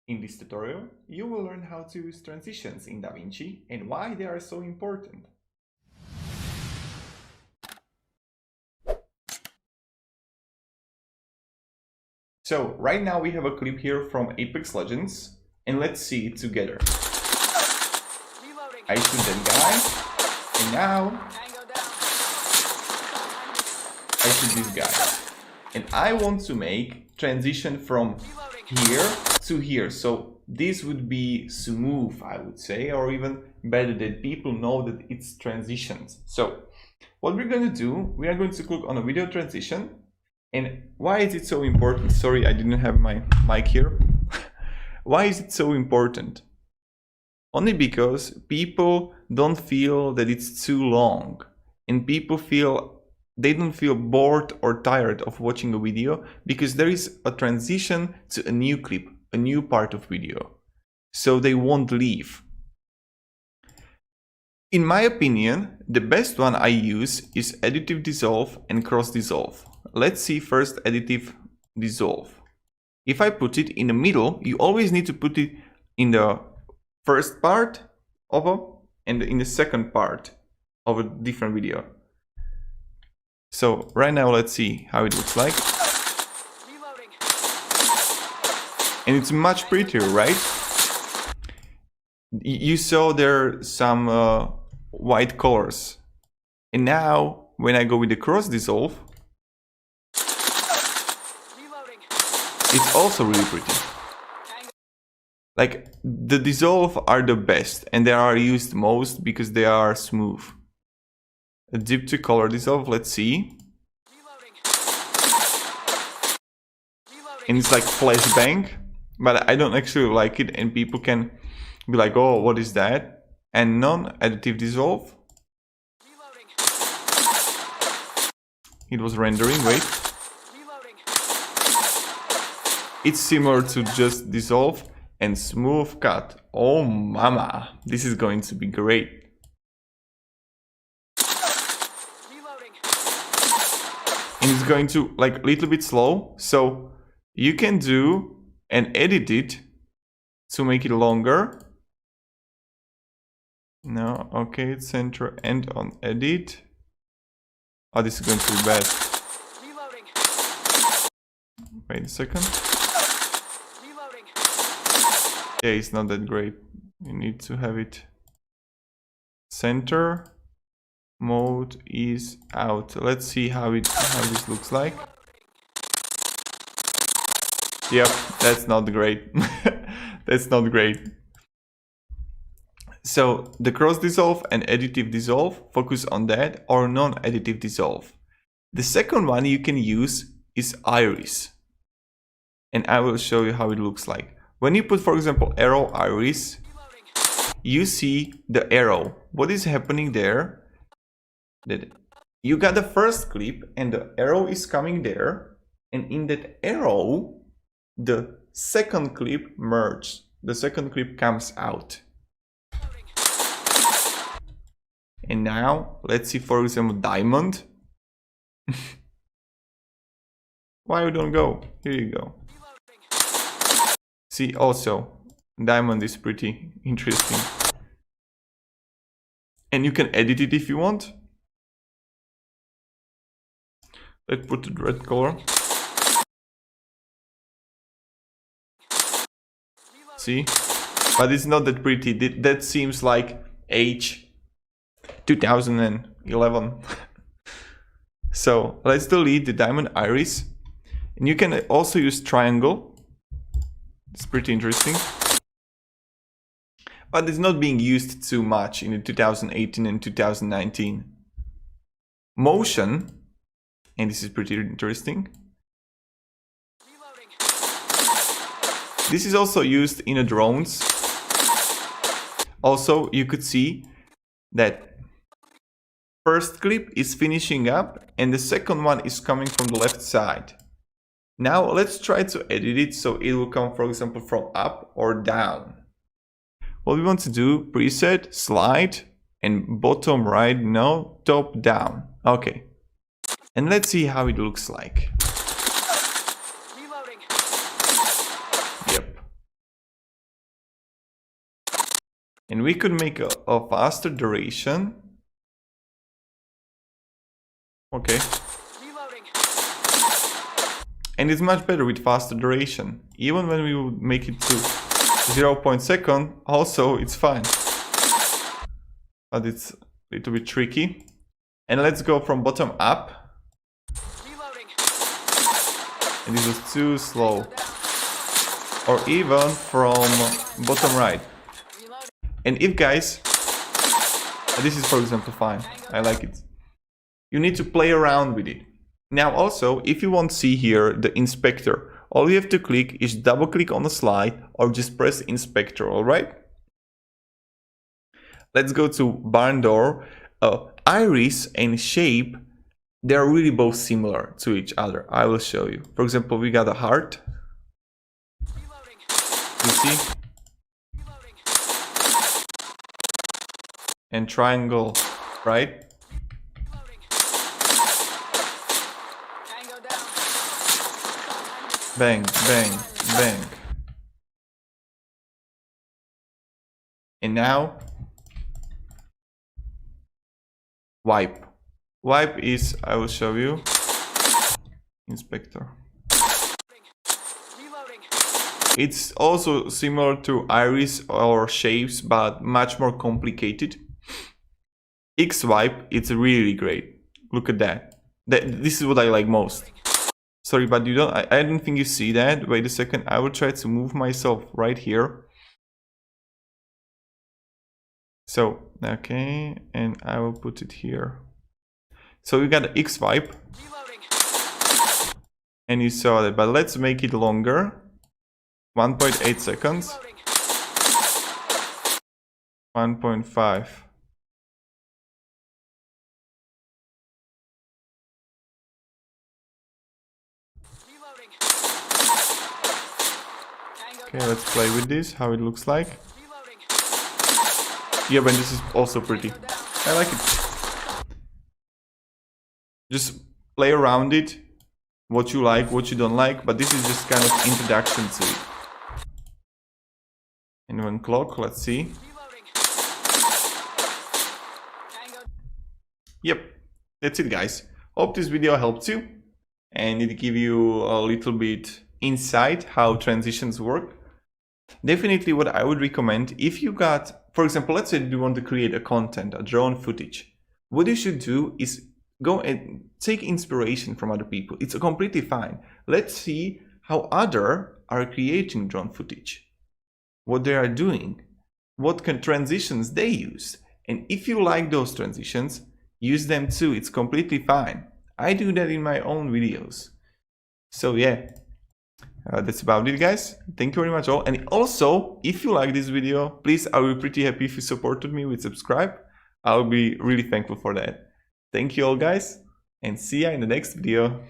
In this tutorial, you will learn how to use transitions in DaVinci and why they are so important. So right now we have a clip here from Apex Legends, and let's see it together. I shoot that guy, and now I shoot this guy. And I want to make transition from here to here. So this would be smooth, I would say, or even better, that people know that it's transitions. So what we're going to do, we are going to click on a video transition. And why is it so important? Sorry, I didn't have my mic here. Why is it so important? Only because people don't feel that it's too long, and people they don't feel bored or tired of watching a video because there is a transition to a new clip, a new part of video. So they won't leave. In my opinion, the best one I use is additive dissolve and cross dissolve. Let's see first additive dissolve. If I put it in the middle, you always need to put it in the first part of and in the second part of a different video. So right now let's see how it looks like. And it's much prettier, right? You saw there some white colors. And now when I go with the cross dissolve, it's also really pretty. Like, the dissolve are the best and they are used most because they are smooth. A dip to color dissolve, let's see. And it's like flashbang, but I don't actually like it, and people can be like, oh, what is that? And non-additive dissolve. It was rendering, wait. It's similar to just dissolve and smooth cut. Oh mama, this is going to be great. And it's going to like a little bit slow, so you can do and edit it to make it longer. No, okay, center and on edit. Oh, this is going to be bad. Wait a second. Yeah, it's not that great. You need to have it center. Mode is out. Let's see how this looks like. Yep, that's not great. That's not great. So the cross dissolve and additive dissolve, focus on that, or non-additive dissolve. The second one you can use is iris. And I will show you how it looks like. When you put, for example, arrow iris, you see the arrow. What is happening there? That you got the first clip and the arrow is coming there, and in that arrow the second clip merged. The second clip comes out. And now let's see, for example, diamond. Why you don't go? Here you go. See, also diamond is pretty interesting, and you can edit it if you want. Let's put the red color. See? But it's not that pretty. That seems like age 2011. So let's delete the diamond iris. And you can also use triangle. It's pretty interesting. But it's not being used too much in 2018 and 2019. Motion. And this is pretty interesting. This is also used in a drones. Also, you could see that first clip is finishing up and the second one is coming from the left side. Now let's try to edit it so it will come, for example, from up or down. What we want to do, preset, slide, and bottom right, no, top down. Okay. And let's see how it looks like. Yep. And we could make a faster duration. Okay. And it's much better with faster duration. Even when we would make it to 0.2 second, also it's fine. But it's a little bit tricky. And let's go from bottom up. And this was too slow. Or even from bottom right. And if guys, this is for example fine, I like it. You need to play around with it. Now also, if you want to see here the inspector, all you have to click is double click on the slide or just press inspector, alright? Let's go to barn door. Iris and shape, they're really both similar to each other. I will show you. For example, we got a heart. You see? And triangle, right? Bang, bang, bang. And now, wipe. Wipe is, I will show you, inspector. It's also similar to iris or shapes, but much more complicated. X wipe, it's really great. Look at that. This is what I like most. Sorry, but you don't. I don't think you see that. Wait a second. I will try to move myself right here. So okay, and I will put it here. So we got the X wipe, and you saw that. But let's make it longer. 1.8 seconds. 1.5. Okay, let's play with this, how it looks like. Yeah, but this is also pretty. I like it. Just play around it, what you like, what you don't like, but this is just kind of introduction to it. And one clock, let's see. Yep, that's it guys. Hope this video helped you and it give you a little bit insight how transitions work. Definitely what I would recommend, if you got, for example, let's say you want to create a content, a drone footage. What you should do is go and take inspiration from other people. It's completely fine. Let's see how others are creating drone footage, what they are doing, what transitions they use. And if you like those transitions, use them too. It's completely fine. I do that in my own videos. So yeah. That's about it guys. Thank you very much all. And also, if you like this video, please, I will be pretty happy if you supported me with subscribe. I'll be really thankful for that. Thank you all guys and see ya in the next video.